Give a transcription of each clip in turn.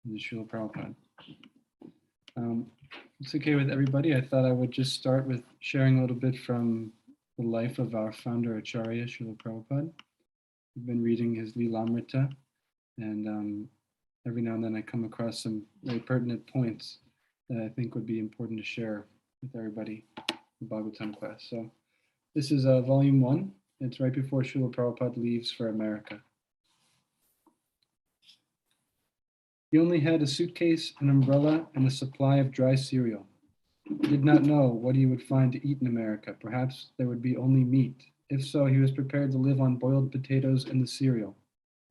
the Srila Prabhupada. It's okay with everybody. I thought I would just start with sharing a little bit from the life of our founder Acharya, Srila Prabhupada. We've been reading his Lilamrita, and every now and then I come across some very pertinent points that I think would be important to share with everybody in Bhagavatam class. So this is volume 1. It's right before Srila Prabhupada leaves for America. He only had a suitcase, an umbrella, and a supply of dry cereal. He did not know what he would find to eat in America. Perhaps there would be only meat. If so, he was prepared to live on boiled potatoes and the cereal.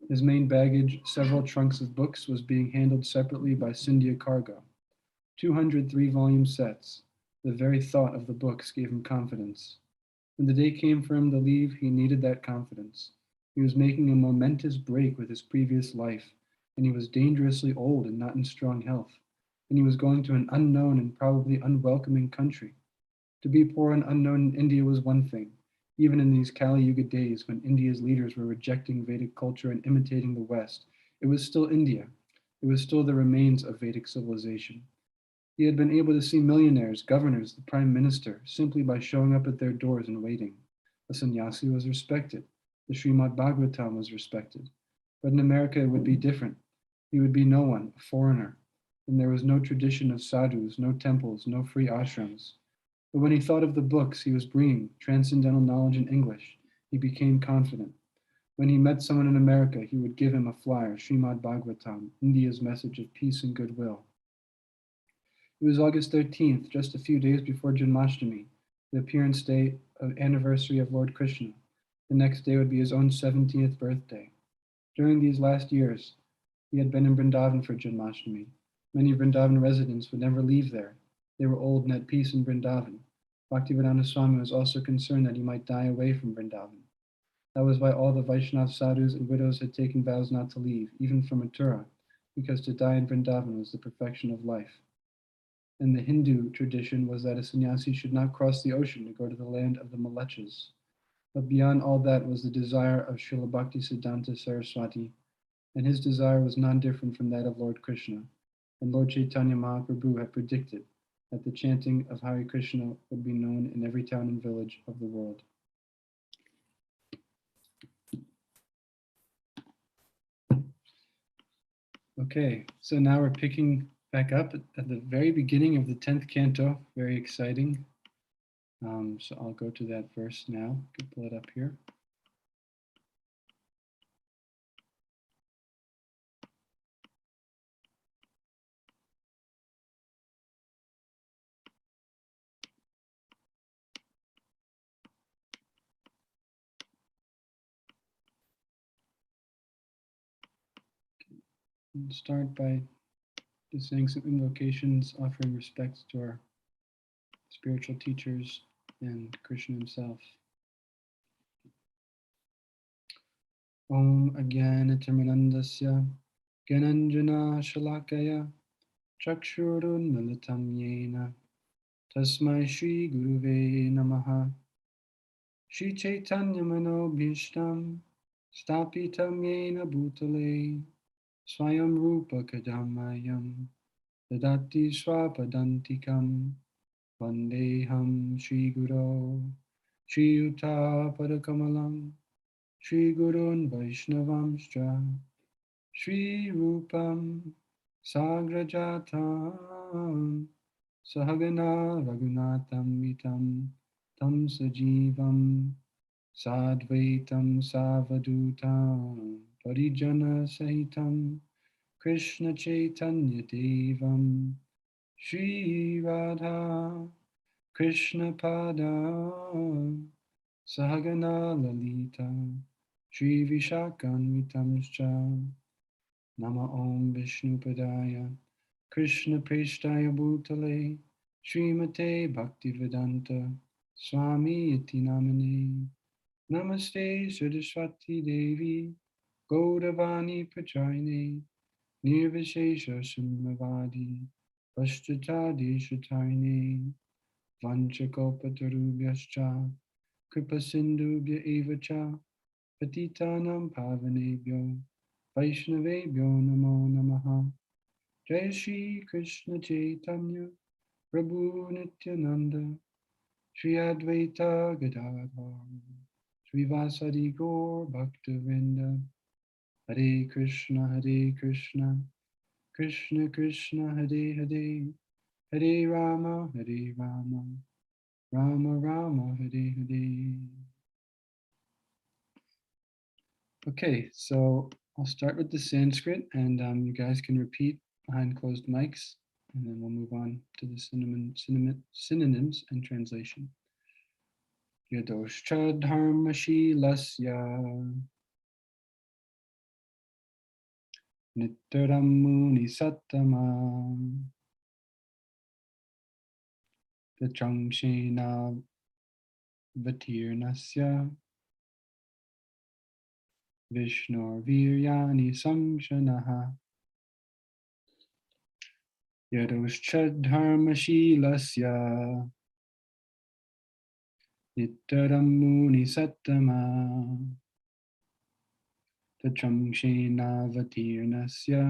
His main baggage, several trunks of books, was being handled separately by Scindia Cargo. 200 3-volume sets. The very thought of the books gave him confidence. When the day came for him to leave, he needed that confidence. He was making a momentous break with his previous life, and he was dangerously old and not in strong health, and he was going to an unknown and probably unwelcoming country. To be poor and unknown in India was one thing, even in these Kali Yuga days when India's leaders were rejecting Vedic culture and imitating the West. It was still India. It was still the remains of Vedic civilization. He had been able to see millionaires, governors, the prime minister, simply by showing up at their doors and waiting. A sannyasi was respected. The Srimad Bhagavatam was respected. But in America it would be different. He would be no one, a foreigner, and there was no tradition of sadhus, no temples, no free ashrams. But when he thought of the books he was bringing, transcendental knowledge in English, he became confident. When he met someone in America, he would give him a flyer, Srimad Bhagavatam, India's message of peace and goodwill. It was August 13th, just a few days before Janmashtami, the appearance day of anniversary of Lord Krishna. The next day would be his own 17th birthday. During these last years, he had been in Vrindavan for Janmashtami. Many Vrindavan residents would never leave there. They were old and at peace in Vrindavan. Bhaktivedanta Swami was also concerned that he might die away from Vrindavan. That was why all the Vaishnava sadhus and widows had taken vows not to leave, even from Mathura, because to die in Vrindavan was the perfection of life. And the Hindu tradition was that a sannyasi should not cross the ocean to go to the land of the Malechas. But beyond all that was the desire of Srila Bhaktisiddhanta Saraswati, and his desire was non-different from that of Lord Krishna. And Lord Chaitanya Mahaprabhu had predicted that the chanting of Hare Krishna would be known in every town and village of the world. Okay, so now we're picking back up at the very beginning of the 10th canto. Very exciting. So I'll go to that verse now. I can pull it up here. We'll start by just saying some invocations, offering respects to our spiritual teachers and Krishna himself. Om Ajnanatirminandasya Gyananjana Shalakaya Chakshurun Militam Yena Tasmai Shri Guruve Namaha Shri Chaitanya Manobhishtam Stapitam Yena Bhutale Swayam Rupa Kadamayam Dadati Swapadantikam Vandeham Shri Guru Shri Yuta Padakamalam Shri Gurun Vaishnavamscha Shri Rupam Sagrajatam Sahagana Raghunatam Mitam Tam Sajivam Sadvaitam Savadutam Parijana Sahitam Krishna Chaitanya Devam Shri Radha Krishna Padam Sahagana Lalita Shri Vishakanvitamscha Nama Om Vishnu Padaya Krishna Preshtaya Bhutale Srimate Bhaktivedanta Swami Iti Namane Namaste Saraswati Devi Gaudavani Prachayane Nirvishesha Simhavadi Paschata Deshatarine Vanchakopatarubhyascha Kripa Sindhubhya Evacha Patitanam Pavanebhyo Vaishnavebhyo Namo Namaha Jai Shri Krishna Chaitanya Prabhu Nityananda Shri Advaita Gadadhar Shri Vasadi Gaur Bhaktavinda Hare Krishna Krishna Krishna Hare Hare Hare Rama Rama Rama Hare Hare. Okay, so I'll start with the Sanskrit, and you guys can repeat behind closed mics, and then we'll move on to the synonyms and translation. Yadoshcha dharmashilasya nittaram muni sattama tachangshena vatirnasya Vishnor Viryani Samshanaha Yadoshcha Dharmashilasya Nittaram Muni Sattama Tachamshena Vatirnasya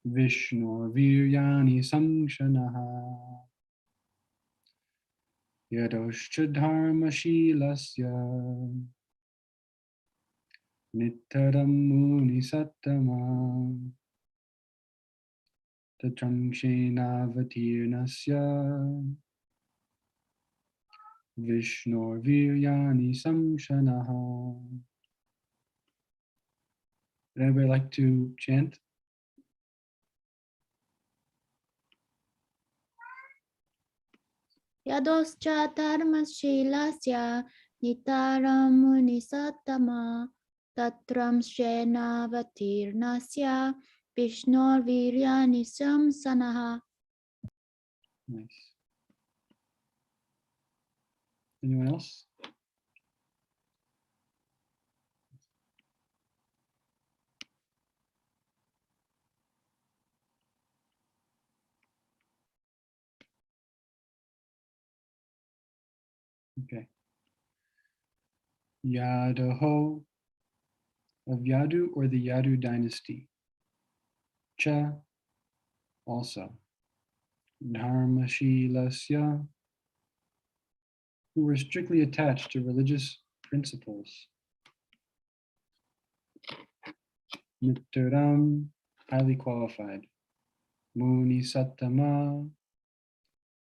Vishnor Viryani Samshanaha Yadoshcha Dharmashilasya Nittaram Muni Sattama Tachamshena Vatirnasya Vishnor Viryani Samshanaha. Would anybody like to chant? Yadoscha dharmashilasya nitaram munisattama tatram shena vatirnasya Vishnor viryani samsanaha. Nice. Anyone else? Okay. Yadaho of Yadu or the Yadu dynasty. Cha also. Dharmashilasya who were strictly attached to religious principles. Nittaram highly qualified. Muni Sattama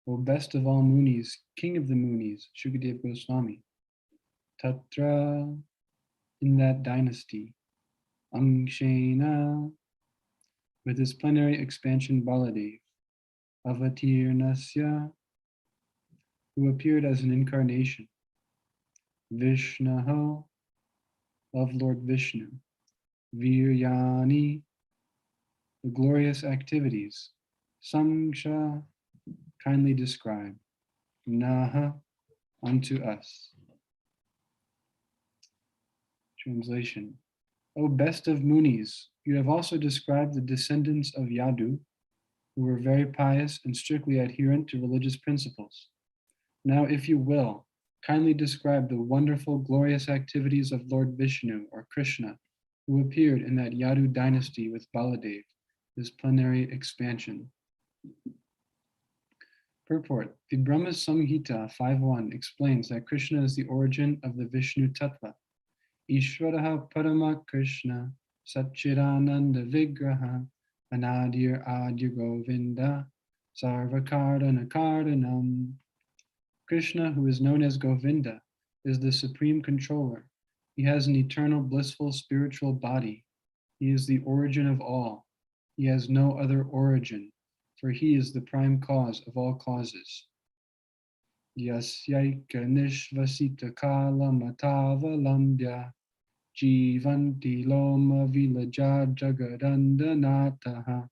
O best of all Munis, king of the Munis, Shukadeva Goswami. Tatra, in that dynasty. Angshena, with his plenary expansion Baladev. Avatirnasya, who appeared as an incarnation. Vishnaha, of Lord Vishnu. Viryani, the glorious activities. Samsha, kindly describe. Naha, unto us. Translation. O best of Munis, you have also described the descendants of Yadu, who were very pious and strictly adherent to religious principles. Now, if you will, kindly describe the wonderful, glorious activities of Lord Vishnu or Krishna, who appeared in that Yadu dynasty with Baladev, his plenary expansion. Purport. The Brahma Samhita 5.1 explains that Krishna is the origin of the Vishnu Tattva. Ishvaraha Parama Krishna Satchidananda Vigraha Anadir Adya Govinda Sarvakarana Kardanam. Krishna, who is known as Govinda, is the supreme controller. He has an eternal blissful spiritual body. He is the origin of all. He has no other origin, for he is the prime cause of all causes. Yasyaika nishvasita kala matavalambya Jivanti loma vilaja jagadandanataha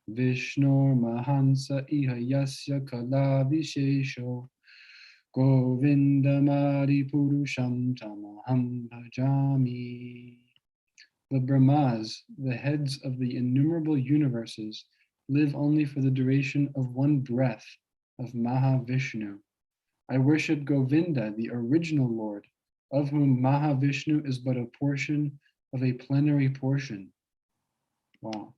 Vishnor mahansa iha yasya kala vishesho Govindamadi purusham tamaham bhajami. The Brahmas, the heads of the innumerable universes, live only for the duration of one breath of Mahavishnu. I worship Govinda, the original Lord, of whom Mahavishnu is but a portion of a plenary portion. Wow.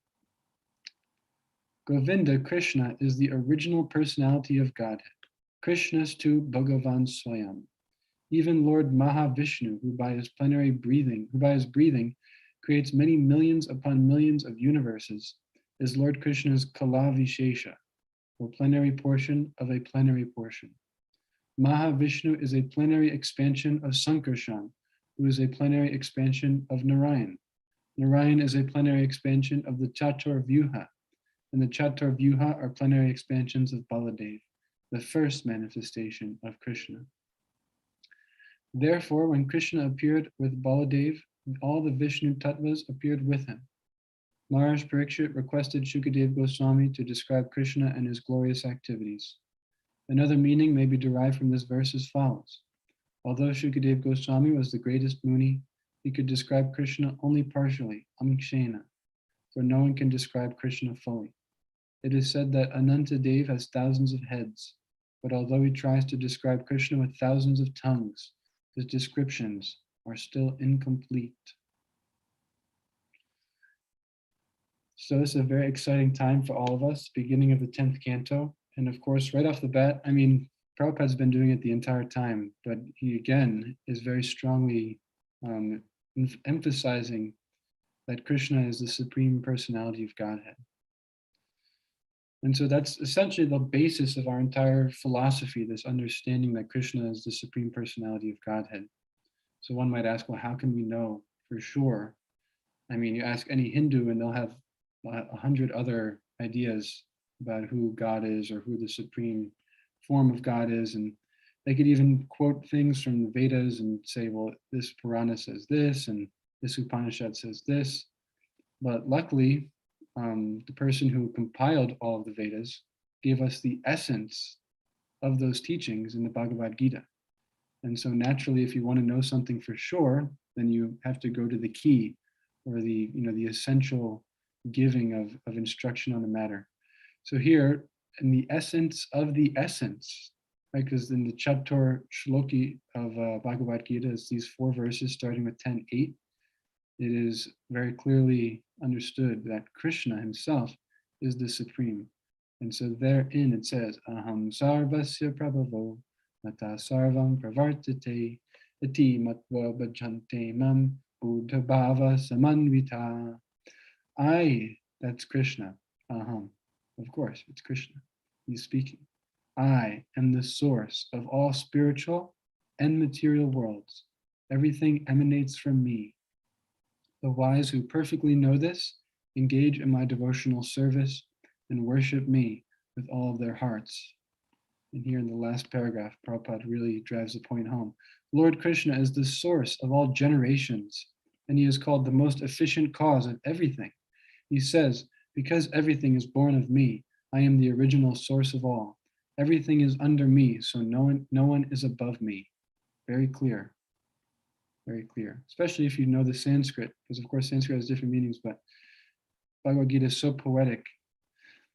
Govinda, Krishna, is the original personality of Godhead. Krishnastu Bhagavan Swayam. Even Lord Mahavishnu, who by his breathing creates many millions upon millions of universes, is Lord Krishna's Kala Vishesha, or plenary portion of a plenary portion. Mahavishnu is a plenary expansion of Sankarshan, who is a plenary expansion of Narayan. Narayan is a plenary expansion of the Chatur Vyuha, and the Chatur Vyuha are plenary expansions of Baladev, the first manifestation of Krishna. Therefore, when Krishna appeared with Baladev, all the Vishnu Tattvas appeared with him. Maharaj Parikshit requested Shukadev Goswami to describe Krishna and his glorious activities. Another meaning may be derived from this verse as follows. Although Shukadev Goswami was the greatest Muni, he could describe Krishna only partially, amkshena, for no one can describe Krishna fully. It is said that Anantadev has thousands of heads, but although he tries to describe Krishna with thousands of tongues, his descriptions are still incomplete. So it's a very exciting time for all of us, beginning of the 10th canto. And of course, right off the bat, I mean, Prabhupada's been doing it the entire time, but he again is very strongly emphasizing that Krishna is the supreme personality of Godhead. And so that's essentially the basis of our entire philosophy, this understanding that Krishna is the supreme personality of Godhead. So one might ask, well, how can we know for sure? I mean, you ask any Hindu and they'll have 100 other ideas about who God is or who the supreme form of God is. And they could even quote things from the Vedas and say, well, this Purana says this and this Upanishad says this. But luckily, the person who compiled all of the Vedas gave us the essence of those teachings in the Bhagavad Gita. And so naturally, if you want to know something for sure, then you have to go to the key or the essential giving of instruction on the matter. So here, in the essence of the essence, right, because in the Chatur Shloki of Bhagavad Gita, it's these 4 verses starting with 10:8. It is very clearly understood that Krishna himself is the supreme. And so therein it says, Aham sarvasya prabhavo mata sarvam pravartate iti matva bhajante mam buddha bhava samanvita. I, that's Krishna. Aham. Of course, it's Krishna. He's speaking. I am the source of all spiritual and material worlds. Everything emanates from me. The wise who perfectly know this engage in my devotional service and worship me with all of their hearts. And here in the last paragraph, Prabhupada really drives the point home. Lord Krishna is the source of all generations, and he is called the most efficient cause of everything. He says, because everything is born of me, I am the original source of all. Everything is under me, so no one is above me. Very clear. Very clear, especially if you know the Sanskrit, because of course Sanskrit has different meanings, but Bhagavad Gita is so poetic,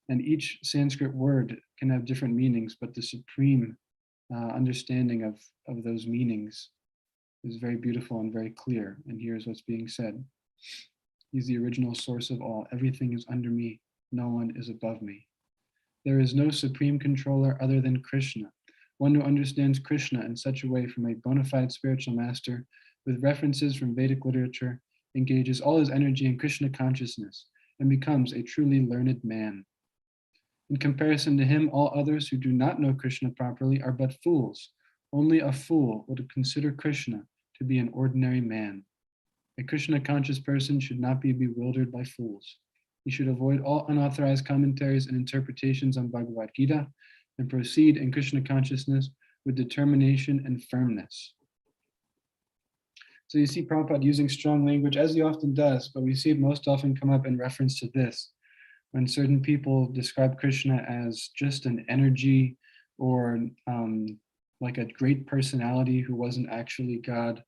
and each Sanskrit word can have different meanings, but the supreme understanding of those meanings is very beautiful and very clear, and here's what's being said. He's the original source of all. Everything is under me. No one is above me. There is no supreme controller other than Krishna. One who understands Krishna in such a way from a bona fide spiritual master with references from Vedic literature engages all his energy in Krishna consciousness and becomes a truly learned man. In comparison to him, all others who do not know Krishna properly are but fools. Only a fool would consider Krishna to be an ordinary man. A Krishna conscious person should not be bewildered by fools. He should avoid all unauthorized commentaries and interpretations on Bhagavad Gita and proceed in Krishna consciousness with determination and firmness. So you see Prabhupada using strong language, as he often does, but we see it most often come up in reference to this. When certain people describe Krishna as just an energy or like a great personality who wasn't actually God.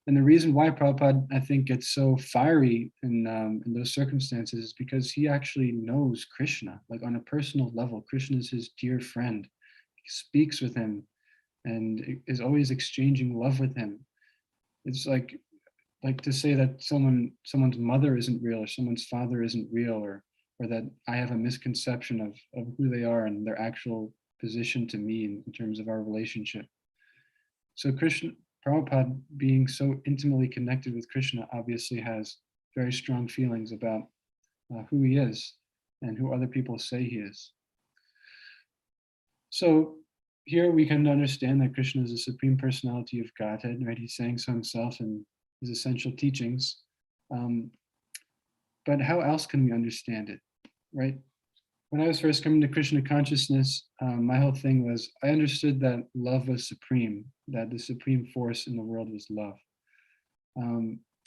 And the reason why Prabhupada, I think, gets so fiery in those circumstances is because he actually knows Krishna, like on a personal level. Krishna is his dear friend. He speaks with him and is always exchanging love with him. It's like to say that someone's mother isn't real or someone's father isn't real, or or that I have a misconception of who they are and their actual position to me in terms of our relationship. So Krishna, Prabhupada, being so intimately connected with Krishna, obviously has very strong feelings about who he is and who other people say he is. So here we can understand that Krishna is the Supreme Personality of Godhead, right? He's saying so himself in his essential teachings. But how else can we understand it, right? When I was first coming to Krishna consciousness, my whole thing was I understood that love was supreme, that the supreme force in the world was love.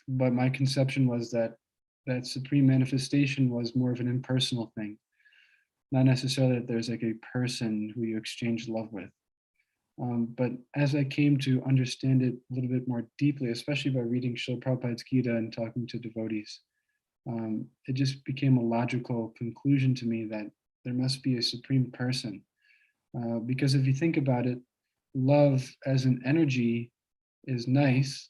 But my conception was that that supreme manifestation was more of an impersonal thing, not necessarily that there's like a person who you exchange love with. But as I came to understand it a little bit more deeply, especially by reading Srila Prabhupada's Gita and talking to devotees, it just became a logical conclusion to me that there must be a supreme person. Because if you think about it, love as an energy is nice,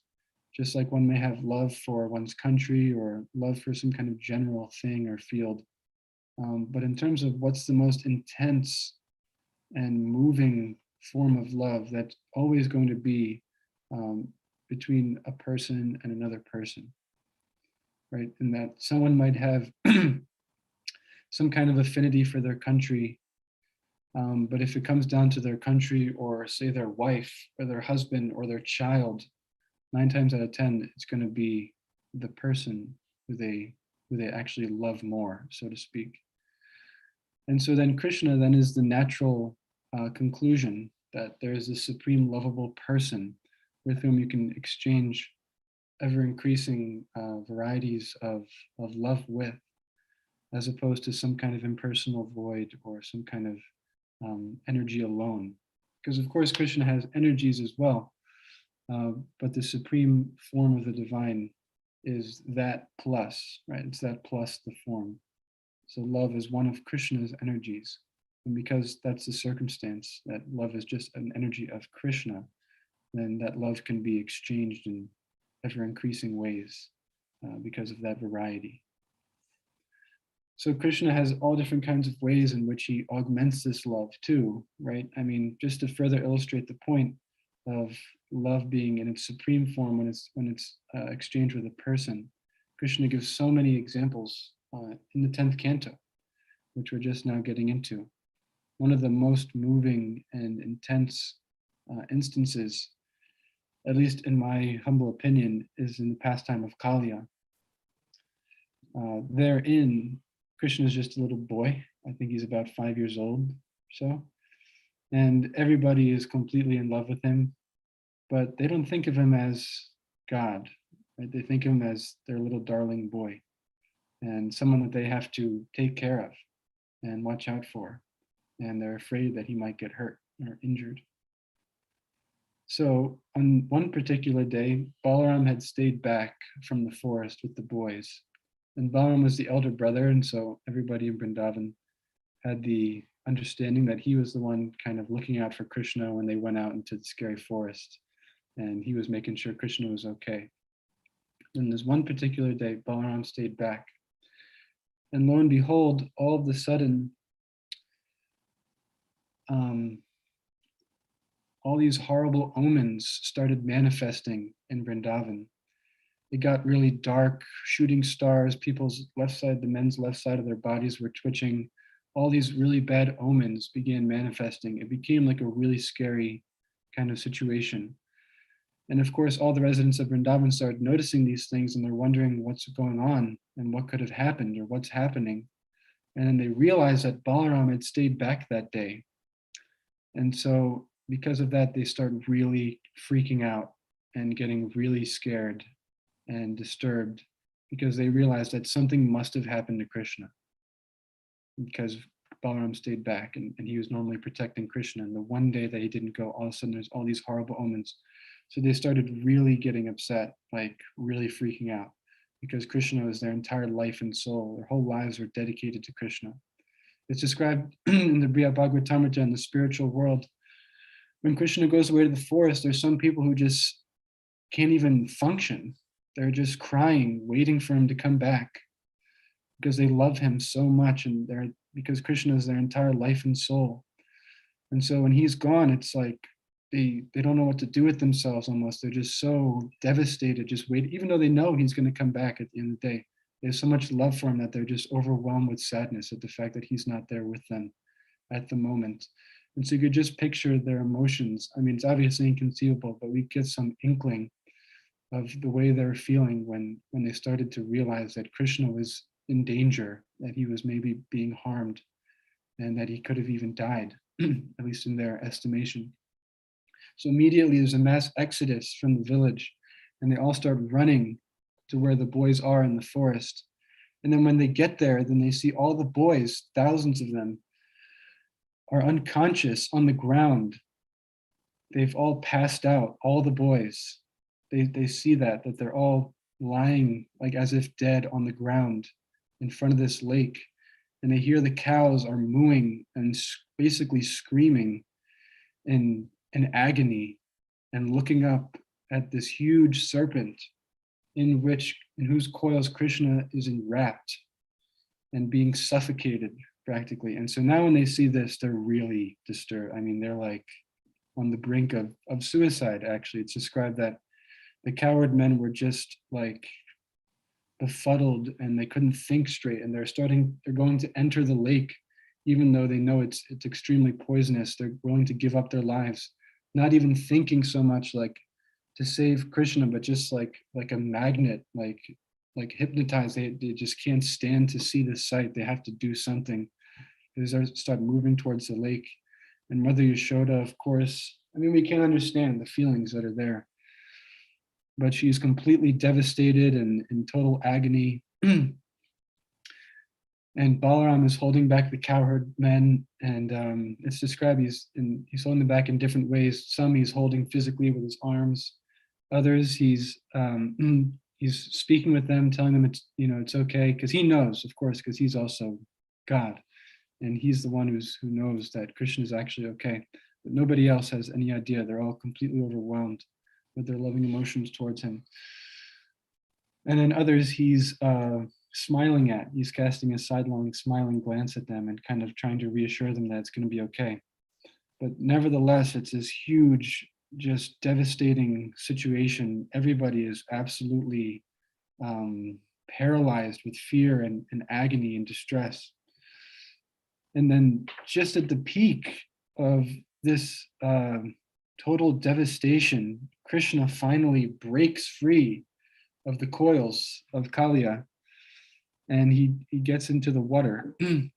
just like one may have love for one's country or love for some kind of general thing or field. But in terms of what's the most intense and moving form of love, that's always going to be between a person and another person, right? And that someone might have some kind of affinity for their country, but if it comes down to their country or say their wife or their husband or their child, 9 times out of 10, it's going to be the person who they actually love more, so to speak. And so then Krishna then is the natural conclusion that there is a supreme lovable person with whom you can exchange ever increasing varieties of love with, as opposed to some kind of impersonal void or some kind of energy alone. Because of course Krishna has energies as well, but the supreme form of the divine is that plus, right? It's that plus the form. So love is one of Krishna's energies. And because that's the circumstance, that love is just an energy of Krishna, then that love can be exchanged in ever increasing ways because of that variety. So Krishna has all different kinds of ways in which he augments this love too, right? I mean, just to further illustrate the point of love being in its supreme form when it's exchanged with a person, Krishna gives so many examples in the 10th canto, which we're just now getting into. One of the most moving and intense instances, at least in my humble opinion, is in the pastime of Kaliya. Therein, Krishna is just a little boy. I think he's about 5 years old or so. And everybody is completely in love with him, but they don't think of him as God, right? They think of him as their little darling boy and someone that they have to take care of and watch out for. And they're afraid that he might get hurt or injured. So on one particular day, Balaram had stayed back from the forest with the boys. And Balaram was the elder brother, and so everybody in Vrindavan had the understanding that he was the one kind of looking out for Krishna when they went out into the scary forest. And he was making sure Krishna was okay. And this one particular day, Balaram stayed back. And lo and behold, all of a sudden, all these horrible omens started manifesting in Vrindavan. It got really dark, shooting stars, people's left side, the men's left side of their bodies were twitching. All these really bad omens began manifesting. It became like a really scary kind of situation. And of course, all the residents of Vrindavan started noticing these things and they're wondering what's going on and what could have happened or what's happening. And then they realized that Balaram had stayed back that day. And so because of that, they start really freaking out and getting really scared and disturbed because they realized that something must have happened to Krishna because Balaram stayed back and he was normally protecting Krishna. And the one day that he didn't go, all of a sudden there's all these horrible omens. So they started really getting upset, like really freaking out because Krishna was their entire life and soul. Their whole lives were dedicated to Krishna. It's described in the Bhagavatam in the spiritual world. When Krishna goes away to the forest, there's some people who just can't even function. They're just crying, waiting for him to come back. because they love him so much, and because Krishna is their entire life and soul. And so when he's gone, it's like they don't know what to do with themselves almost. They're just so devastated, just wait, even though they know he's going to come back at the end of the day. There's so much love for him that they're just overwhelmed with sadness at the fact that he's not there with them at the moment. And so you could just picture their emotions. I mean, it's obviously inconceivable, but we get some inkling of the way they're feeling when they started to realize that Krishna was in danger, that he was maybe being harmed, and that he could have even died, at least in their estimation. So immediately there's a mass exodus from the village, and they all start running to where the boys are in the forest. And then when they get there, then they see all the boys, thousands of them, are unconscious on the ground. They've all passed out, all the boys. They see that they're all lying like as if dead on the ground in front of this lake. And they hear the cows are mooing and basically screaming in agony and looking up at this huge serpent in whose coils Krishna is enwrapped and being suffocated practically. And so now when they see this, they're really disturbed. I mean, they're like on the brink of suicide, actually. It's described that the coward men were just like befuddled and they couldn't think straight, and they're going to enter the lake, even though they know it's extremely poisonous. They're willing to give up their lives, not even thinking so much like to save Krishna, but just like a magnet, like hypnotized. They just can't stand to see this sight. They have to do something. They start moving towards the lake. And Mother Yashoda, of course, I mean, we can't understand the feelings that are there, but she's completely devastated and in total agony. And Balaram is holding back the cowherd men, and it's described he's holding them back in different ways. Some he's holding physically with his arms. Others he's speaking with them, telling them it's okay, because he knows, of course, because he's also God, and he's the one who knows that Krishna is actually okay. But nobody else has any idea. They're all completely overwhelmed with their loving emotions towards him. And then others he's smiling at. He's casting a sidelong, smiling glance at them and kind of trying to reassure them that it's going to be okay. But nevertheless, it's this huge, just devastating situation. Everybody is absolutely paralyzed with fear and agony and distress. And then just at the peak of this total devastation, Krishna finally breaks free of the coils of Kaliya, and he gets into the water. And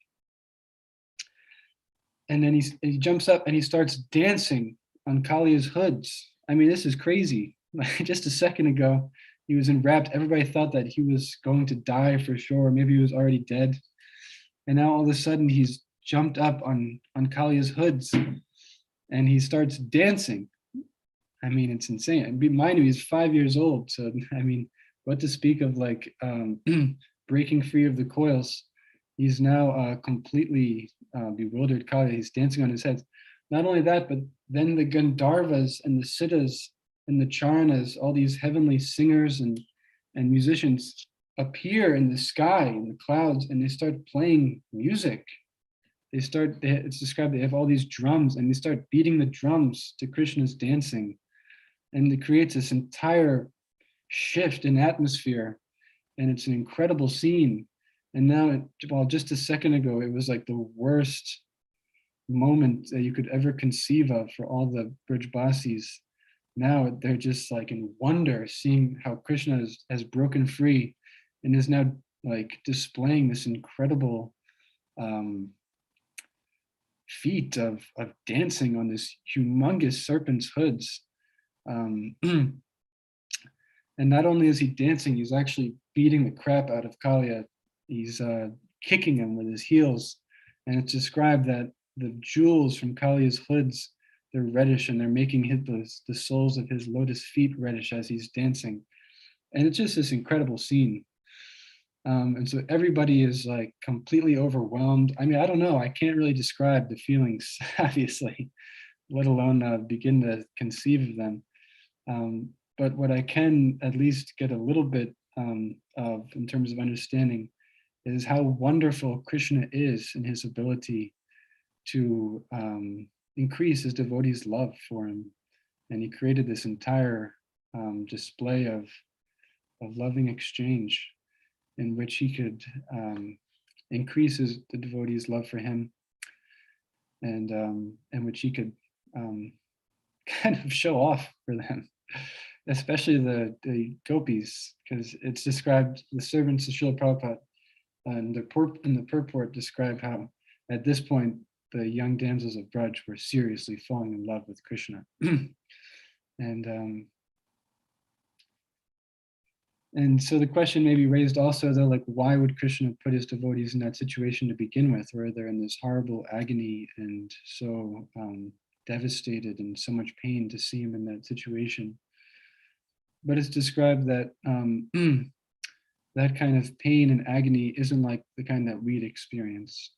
then he jumps up and he starts dancing on Kaliya's hoods. I mean, this is crazy. Just a second ago, he was enwrapped. Everybody thought that he was going to die for sure. Maybe he was already dead. And now all of a sudden he's jumped up on Kaliya's hoods and he starts dancing. I mean, it's insane. Mind you, he's 5 years old. So, I mean, what to speak of like breaking free of the coils. He's now completely bewildered Kaliya. He's dancing on his head. Not only that, but then the Gandharvas and the Siddhas and the Charanas, all these heavenly singers and musicians appear in the sky, in the clouds, and they start playing music. It's described, they have all these drums and they start beating the drums to Krishna's dancing. And it creates this entire shift in atmosphere. And it's an incredible scene. And now, just a second ago, it was like the worst moment that you could ever conceive of for all the Brajbasis. Now they're just like in wonder, seeing how Krishna has broken free and is now like displaying this incredible feat of dancing on this humongous serpent's hoods. And not only is he dancing, he's actually beating the crap out of Kaliya. He's kicking him with his heels. And it's described that the jewels from Kaliya's hoods, they're reddish, and they're making the soles of his lotus feet reddish as he's dancing. And it's just this incredible scene. And so everybody is like completely overwhelmed. I mean, I don't know. I can't really describe the feelings, obviously, let alone begin to conceive of them. But what I can at least get a little bit of in terms of understanding is how wonderful Krishna is in his ability to increase his devotees' love for him. And he created this entire display of loving exchange in which he could increase the devotees' love for him, and in which he could kind of show off for them, especially the gopis, because it's described, the servants of Srila Prabhupada in the purport describe how at this point the young damsels of Braj were seriously falling in love with Krishna. And so the question may be raised also, though, like, why would Krishna put his devotees in that situation to begin with, where they're in this horrible agony and so devastated and so much pain to see him in that situation? But it's described that that kind of pain and agony isn't like the kind that we'd experience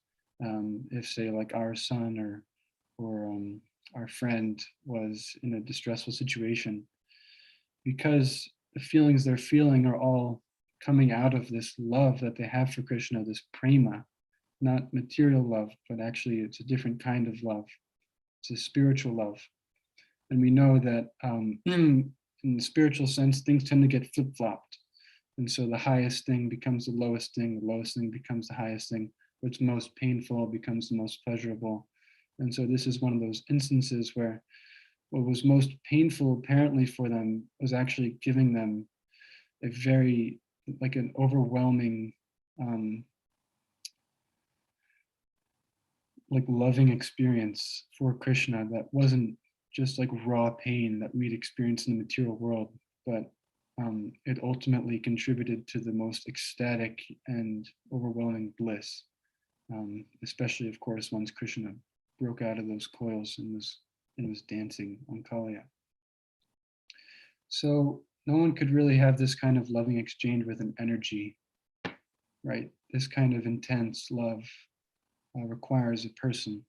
if, say, like our son or our friend was in a distressful situation, because the feelings they're feeling are all coming out of this love that they have for Krishna, this prema, not material love, but actually it's a different kind of love. It's a spiritual love. And we know that in the spiritual sense, things tend to get flip-flopped. And so the highest thing becomes the lowest thing becomes the highest thing. What's most painful becomes the most pleasurable. And so this is one of those instances where what was most painful apparently for them was actually giving them a very, like an overwhelming, like loving experience for Krishna that wasn't just like raw pain that we'd experience in the material world, but it ultimately contributed to the most ecstatic and overwhelming bliss, especially, of course, once Krishna broke out of those coils and was dancing on Kaliya. So no one could really have this kind of loving exchange with an energy, right? This kind of intense love requires a person.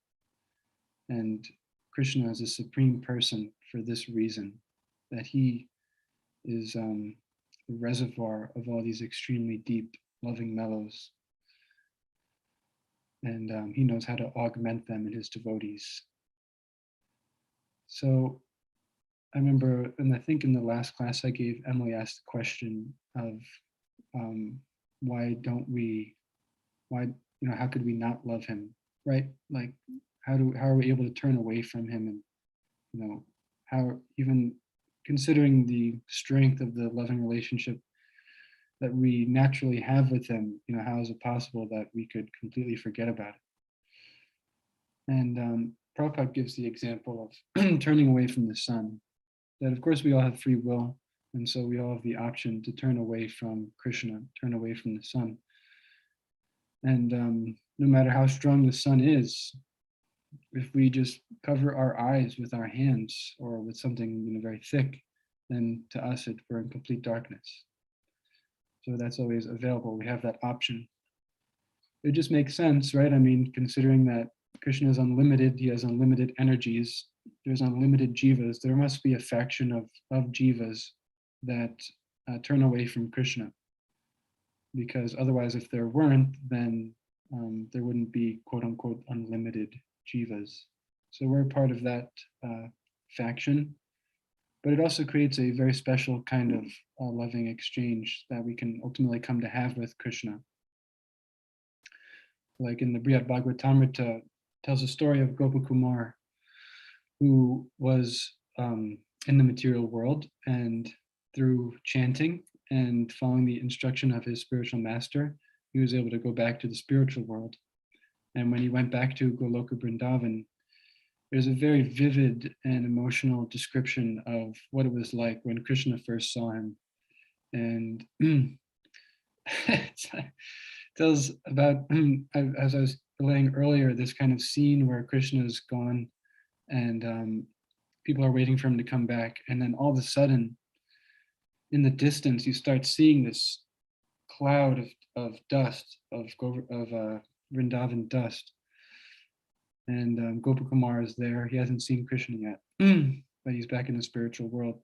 And Krishna is a supreme person for this reason, that he is the reservoir of all these extremely deep, loving mellows. And he knows how to augment them in his devotees. So I remember, and I think in the last class I gave, Emily asked the question of why, how could we not love him, right? Like, how are we able to turn away from him? And, how, even considering the strength of the loving relationship that we naturally have with him, how is it possible that we could completely forget about it? And Prabhupada gives the example of turning away from the sun, that of course we all have free will, and so we all have the option to turn away from Krishna, turn away from the sun. And no matter how strong the sun is, if we just cover our eyes with our hands or with something very thick, then to us we're in complete darkness. So that's always available. We have that option. It just makes sense, right? I mean, considering that Krishna is unlimited, he has unlimited energies, there's unlimited jivas, there must be a faction of jivas that turn away from Krishna. Because otherwise, if there weren't, then there wouldn't be quote unquote unlimited jivas. So we're part of that faction, but it also creates a very special kind of loving exchange that we can ultimately come to have with Krishna. Like in the Brihad Bhagavatamrita, tells a story of Gopakumar, who was in the material world, and through chanting and following the instruction of his spiritual master, he was able to go back to the spiritual world. And when he went back to Goloka Vrindavan, there's a very vivid and emotional description of what it was like when Krishna first saw him. And it tells about, as I was relaying earlier, this kind of scene where Krishna is gone and people are waiting for him to come back. And then all of a sudden, in the distance, you start seeing this cloud of dust, of Vrindavan dust. And Gopakumar is there. He hasn't seen Krishna yet, but he's back in the spiritual world.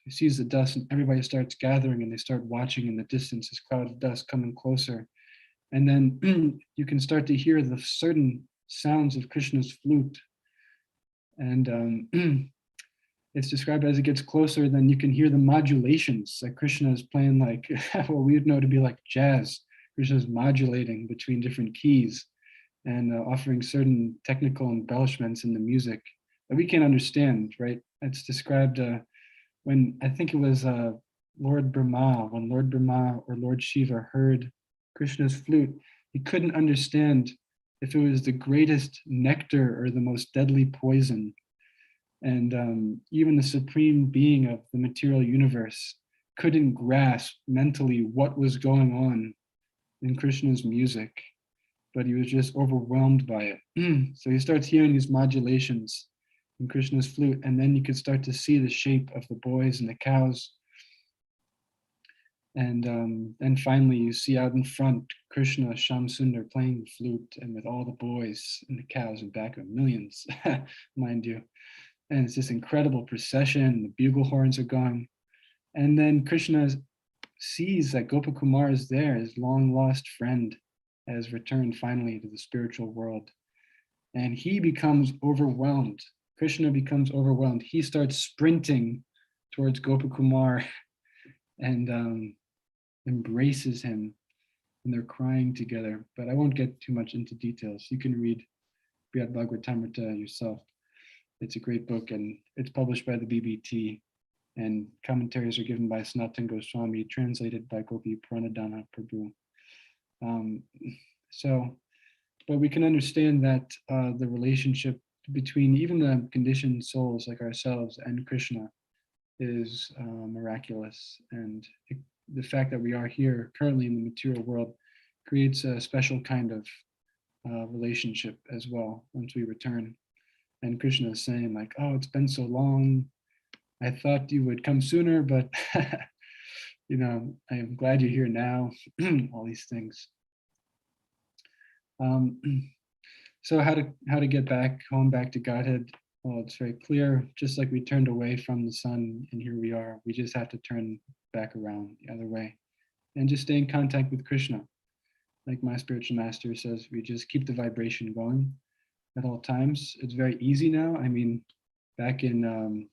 He sees the dust and everybody starts gathering and they start watching in the distance, this cloud of dust coming closer. And then you can start to hear the certain sounds of Krishna's flute. And it's described as it gets closer, then you can hear the modulations that Krishna is playing, like what we would know to be like jazz. Krishna is modulating between different keys and offering certain technical embellishments in the music that we can't understand, right? It's described when I think it was Lord Brahma, when Lord Brahma or Lord Shiva heard Krishna's flute, he couldn't understand if it was the greatest nectar or the most deadly poison. And even the supreme being of the material universe couldn't grasp mentally what was going on in Krishna's music, but he was just overwhelmed by it. So he starts hearing these modulations in Krishna's flute, and then you could start to see the shape of the boys and the cows. And finally, you see out in front Krishna Shamsundar playing the flute, and with all the boys and the cows in back of millions, mind you. And it's this incredible procession. The bugle horns are going, and then Krishna sees that Gopakumar is there, his long lost friend has returned finally to the spiritual world, and he becomes overwhelmed. Krishna becomes overwhelmed. He starts sprinting towards Gopakumar and embraces him, and they're crying together. But I won't get too much into details. You can read Brihad Bhagavatamrita yourself. It's a great book, and it's published by the BBT, and commentaries are given by Sanatan Goswami, translated by Gopi Pranadhana Prabhu. But we can understand that the relationship between even the conditioned souls like ourselves and Krishna is miraculous. And the fact that we are here currently in the material world creates a special kind of relationship as well once we return. And Krishna is saying like, oh, it's been so long. I thought you would come sooner, but I am glad you're here now. All these things. So how to get back home, back to Godhead? Well, it's very clear. Just like we turned away from the sun, and here we are. We just have to turn back around the other way, and just stay in contact with Krishna. Like my spiritual master says, we just keep the vibration going at all times. It's very easy now. I mean, back in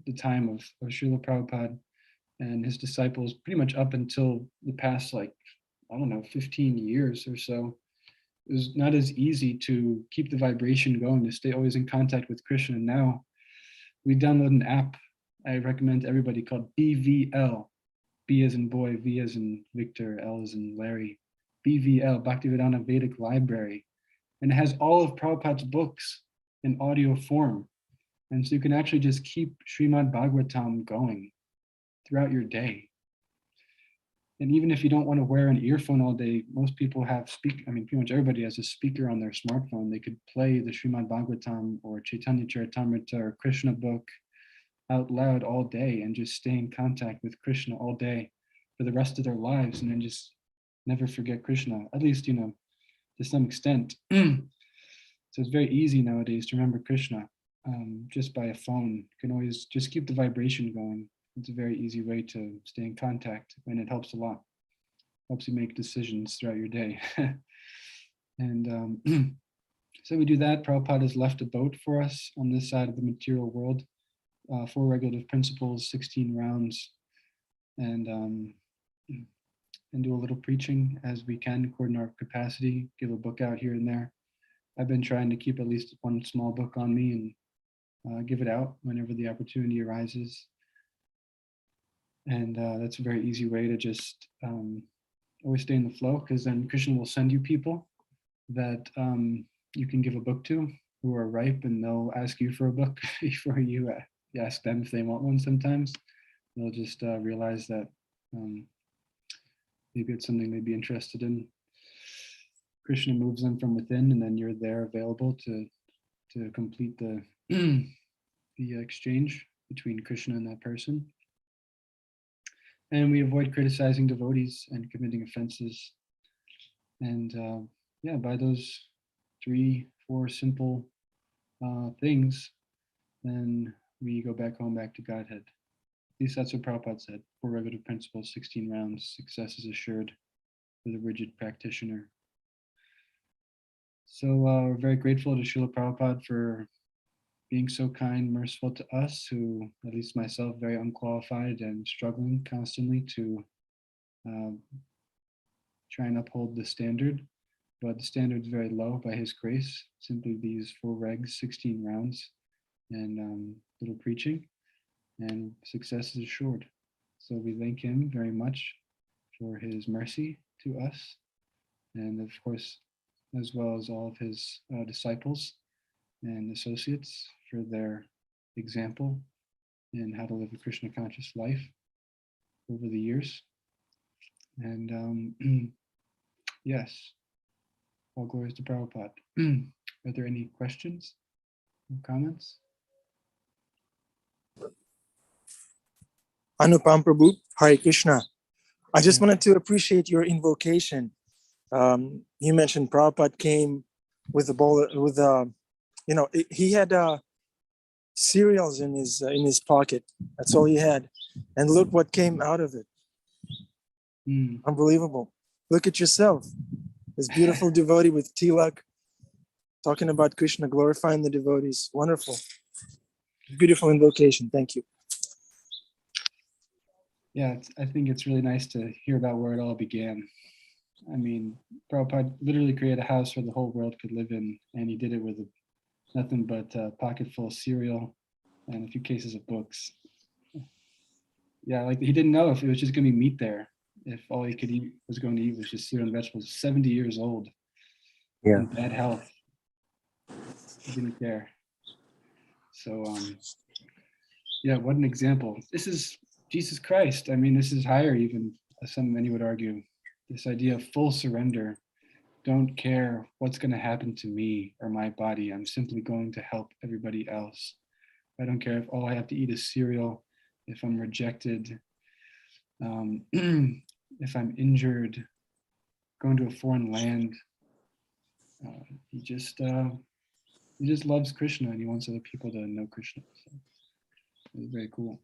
the time of Srila Prabhupada and his disciples, pretty much up until the past, 15 years or so, it was not as easy to keep the vibration going, to stay always in contact with Krishna. Now we download an app I recommend to everybody called BVL. B as in boy, V as in Victor, L as in Larry. BVL, Bhaktivedanta Vedic Library. And it has all of Prabhupada's books in audio form. And so you can actually just keep Srimad Bhagavatam going throughout your day. And even if you don't want to wear an earphone all day, most people have pretty much everybody has a speaker on their smartphone. They could play the Srimad Bhagavatam or Chaitanya Charitamrita or Krishna book out loud all day and just stay in contact with Krishna all day for the rest of their lives, and then just never forget Krishna, at least, to some extent. So it's very easy nowadays to remember Krishna just by a phone. You can always just keep the vibration going. It's a very easy way to stay in contact, and it helps a lot. Helps you make decisions throughout your day. And so we do that. Prabhupada has left a boat for us on this side of the material world. 4 regulative principles, 16 rounds, and do a little preaching as we can according to our capacity, give a book out here and there. I've been trying to keep at least one small book on me and give it out whenever the opportunity arises. And that's a very easy way to just always stay in the flow, because then Krishna will send you people that you can give a book to who are ripe, and they'll ask you for a book before you ask them if they want one. Sometimes they'll just realize that maybe it's something they'd be interested in. Krishna moves them from within, and then you're there available to complete the the exchange between Krishna and that person. And we avoid criticizing devotees and committing offenses. And by those 3-4 simple things, then we go back home, back to Godhead. At least that's what Prabhupada said. 4 regulative principles, 16 rounds, success is assured for the rigid practitioner. So we're very grateful to Srila Prabhupada for being so kind, merciful to us, who, at least myself, very unqualified and struggling constantly to try and uphold the standard. But the standard is very low by his grace, simply these 4 regs, 16 rounds, and little preaching, and success is assured. So we thank him very much for his mercy to us, and of course, as well as all of his disciples and associates for their example in how to live a Krishna conscious life over the years. And yes, all glories to Prabhupada. Are there any questions or comments? Anupam Prabhu, Hare Krishna. I just wanted to appreciate your invocation. You mentioned Prabhupada came with a bowl with he had cereals in his pocket. That's all he had, and look what came out of it. Unbelievable. Look at yourself, this beautiful devotee with tilak, talking about Krishna, glorifying the devotees. Wonderful, beautiful invocation. Thank you. Yeah, I think it's really nice to hear about where it all began. I mean, Prabhupada literally created a house where the whole world could live in, and he did it with nothing but a pocket full of cereal and a few cases of books. Yeah, like he didn't know if it was just going to be meat there, if all he could eat was going to eat was just cereal and vegetables. 70 years old, in bad health. He didn't care. So, yeah, what an example. This is Jesus Christ. I mean, this is higher even, as many would argue. This idea of full surrender. Don't care what's going to happen to me or my body. I'm simply going to help everybody else. I don't care if all I have to eat is cereal, if I'm rejected, if I'm injured, going to a foreign land. He just loves Krishna, and he wants other people to know Krishna. So it's very cool.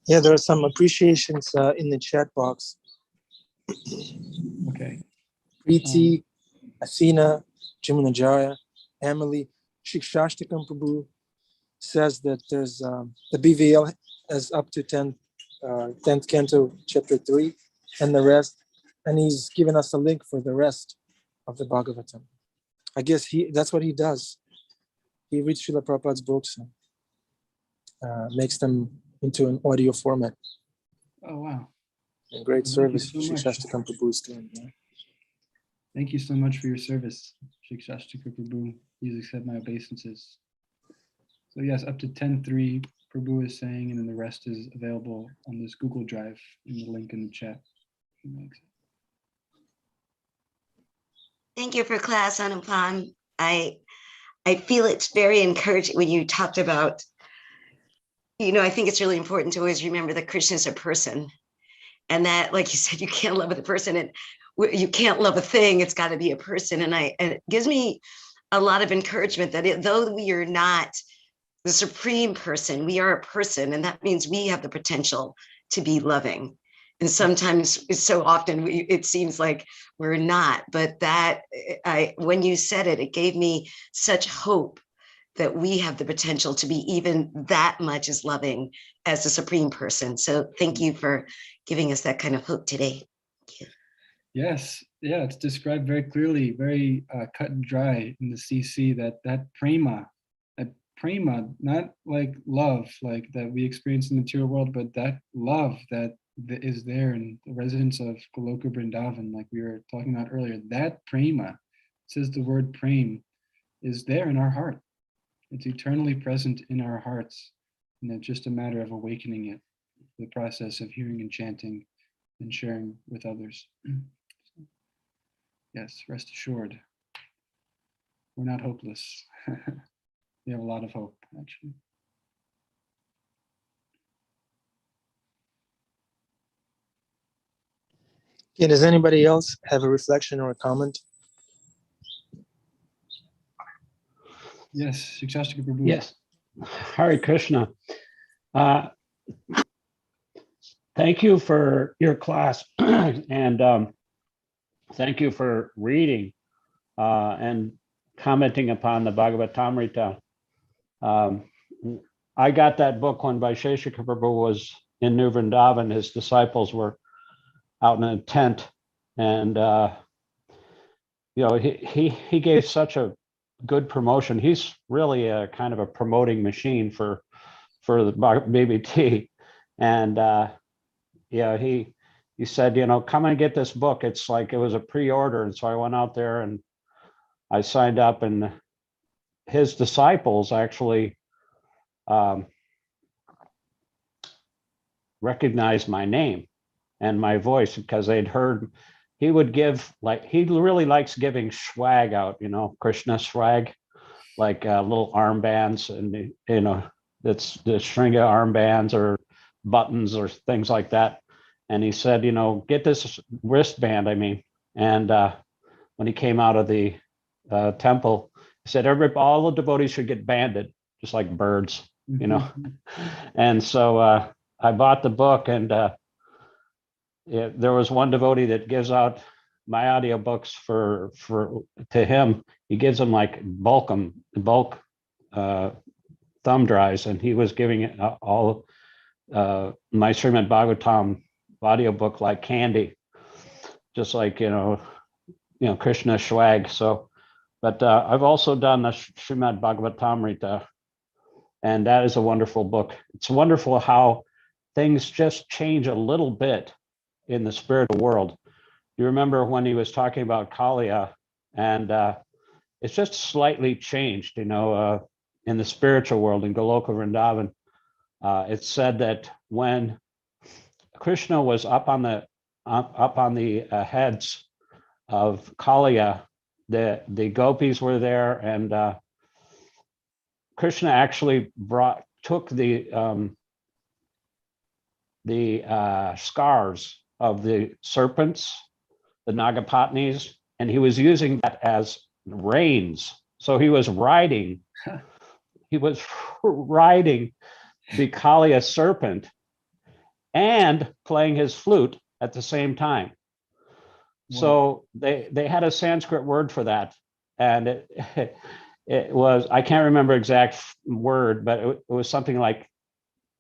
Yeah, there are some appreciations in the chat box. Okay. Preeti, Athena, Jimunajaya, Emily, Shikshashtakam Prabhu says that there's the BVL is up to 10th canto, chapter 3, and the rest, and he's given us a link for the rest of the Bhagavatam. I guess that's what he does. He reads Srila Prabhupada's books and makes them into an audio format. Oh, wow. And great service Thank you so much. Shikshashtakam Prabhu is doing. Yeah. Thank you so much for your service, Shikshashtakam Prabhu. Please accept my obeisances. So yes, up to 10.3, Prabhu is saying, and then the rest is available on this Google Drive in the link in the chat. Thank you for class, Anupam. I feel it's very encouraging when you talked about, I think it's really important to always remember that Krishna is a person, and that, like you said, you can't love the person and you can't love a thing. It's got to be a person. And it gives me a lot of encouragement that though we are not the supreme person, we are a person, and that means we have the potential to be loving. And sometimes, so often, it seems like we're not. But when you said it, it gave me such hope that we have the potential to be even that much as loving as the supreme person. So thank you for giving us that kind of hope today. Thank you. Yes, yeah, it's described very clearly, very cut and dry in the CC that prema, not like love, like that we experience in the material world, but that love that is there in the residents of Goloka Vrindavan, like we were talking about earlier. That prema, it says the word prem, is there in our heart. It's eternally present in our hearts, and it's just a matter of awakening it, the process of hearing and chanting and sharing with others. Yes, rest assured, we're not hopeless. We have a lot of hope, actually. Yeah, does anybody else have a reflection or a comment? Yes, Shikshashtakam Prabhu. Yes, Hare Krishna. Thank you for your class, and thank you for reading and commenting upon the Bhagavatamrita. I got that book when Vaisheshika Prabhu was in New Vrindavan. His disciples were out in a tent, and he gave such a good promotion. He's really a kind of a promoting machine for the BBT, and he said, come and get this book. It's like it was a pre-order, and so I went out there and I signed up, and his disciples actually recognized my name and my voice because they'd heard he would give, like, he really likes giving swag out, Krishna swag, like little armbands, and that's the string of armbands or buttons or things like that. And he said, get this wristband, and when he came out of the temple, he said, all the devotees should get banded, just like birds, And so I bought the book, and there was one devotee that gives out my audiobooks to him. He gives them like bulk thumb drives, and he was giving it all my Srimad Bhagavatam audiobook like candy, just like Krishna swag. So, but I've also done the Srimad Bhagavatamrita, and that is a wonderful book. It's wonderful how things just change a little bit in the spiritual world. You remember when he was talking about Kaliya, and it's just slightly changed, in the spiritual world in Goloka Vrindavan. It's said that when Krishna was up on the heads of Kaliya, the gopis were there, and Krishna actually took the scars of the serpents, the Nagapatnis, and he was using that as reins. So he was riding the Kaliya serpent and playing his flute at the same time. Wow. So they had a Sanskrit word for that, and it was, I can't remember exact word, but it was something like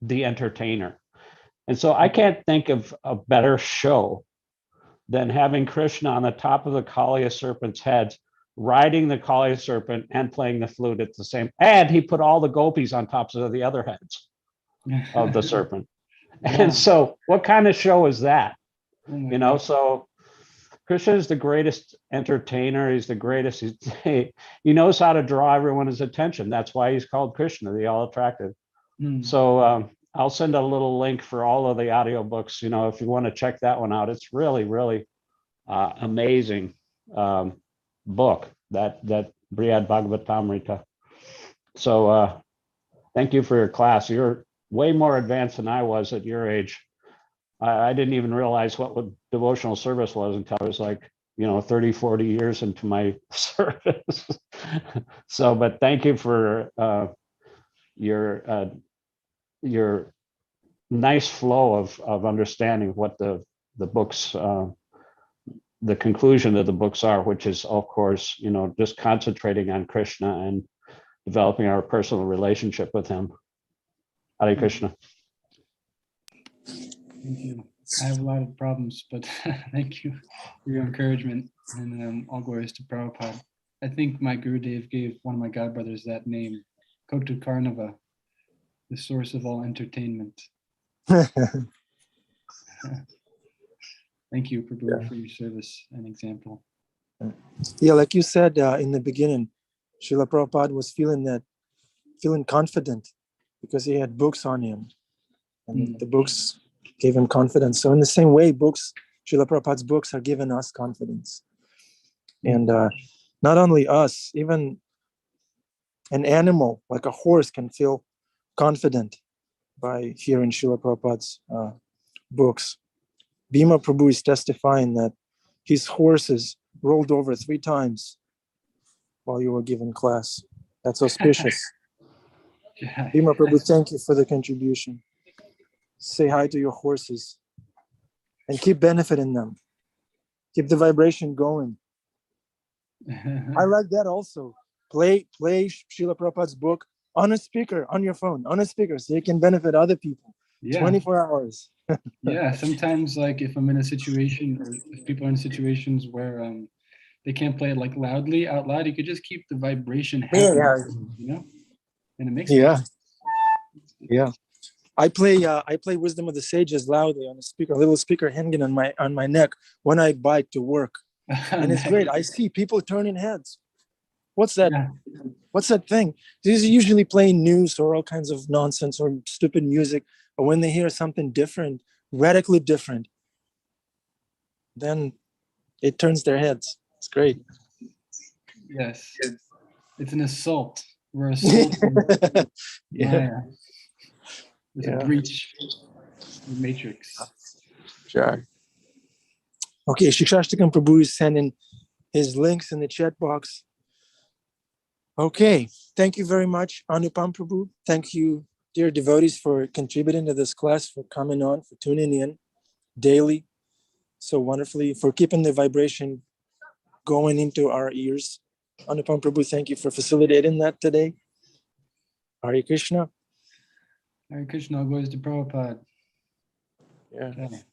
the entertainer. And so I can't think of a better show than having Krishna on the top of the Kaliya serpent's head, riding the Kaliya serpent and playing the flute at the same. And he put all the gopis on tops of the other heads of the serpent. Yeah. And so what kind of show is that? Oh, so Krishna is the greatest entertainer. He's the greatest. He knows how to draw everyone's attention. That's why he's called Krishna, the all attractive. So I'll send a little link for all of the audiobooks, if you want to check that one out. It's really, really amazing book, that Brihad Bhagavatamrita. So thank you for your class. You're way more advanced than I was at your age. I didn't even realize what devotional service was until I was like, 30, 40 years into my service. So, but thank you for your nice flow of understanding what the books, the conclusion of the books are, which is, of course, just concentrating on Krishna and developing our personal relationship with him. Hare Krishna. Thank you. I have a lot of problems, but thank you for your encouragement, and all glories to Prabhupada. I think my Gurudev gave one of my godbrothers that name, Kotu Karnava, the source of all entertainment. Thank you, Prabhu, for your service and example. Yeah, like you said in the beginning, Srila Prabhupada was feeling confident because he had books on him, and the books gave him confidence. So in the same way, Srila Prabhupada's books are giving us confidence. And not only us, even an animal like a horse can feel confident by hearing Srila Prabhupada's books. Bhima Prabhu is testifying that his horses rolled over 3 times while you were giving class. That's auspicious. Bhima Prabhu, thank you for the contribution. Say hi to your horses and keep benefiting them. Keep the vibration going. I like that also. Play Srila Prabhupada's book on a speaker, on your phone, on a speaker, so you can benefit other people. Yeah. 24 hours. Yeah. Sometimes, like if I'm in a situation, or if people are in situations where they can't play it like loudly out loud, you could just keep the vibration happening, you know, and it makes Yeah. Yeah. I play Wisdom of the Sages loudly on a speaker, a little speaker hanging on my neck when I bike to work. And it's great. I see people turning heads. What's that? Yeah. What's that thing? These are usually playing news or all kinds of nonsense or stupid music. But when they hear something different, radically different, then it turns their heads. It's great. Yes. It's an assault. We're assaulting Yeah. Maya. There's Yeah. a breach in the matrix. Sure. Okay, Shikshashtakam Prabhu is sending his links in the chat box. Okay, thank you very much, Anupam Prabhu. Thank you, dear devotees, for contributing to this class, for coming on, for tuning in daily so wonderfully, for keeping the vibration going into our ears. Anupam Prabhu, thank you for facilitating that today. Hare Krishna. Hare Krishna goes to Prabhupada. Yeah. Okay.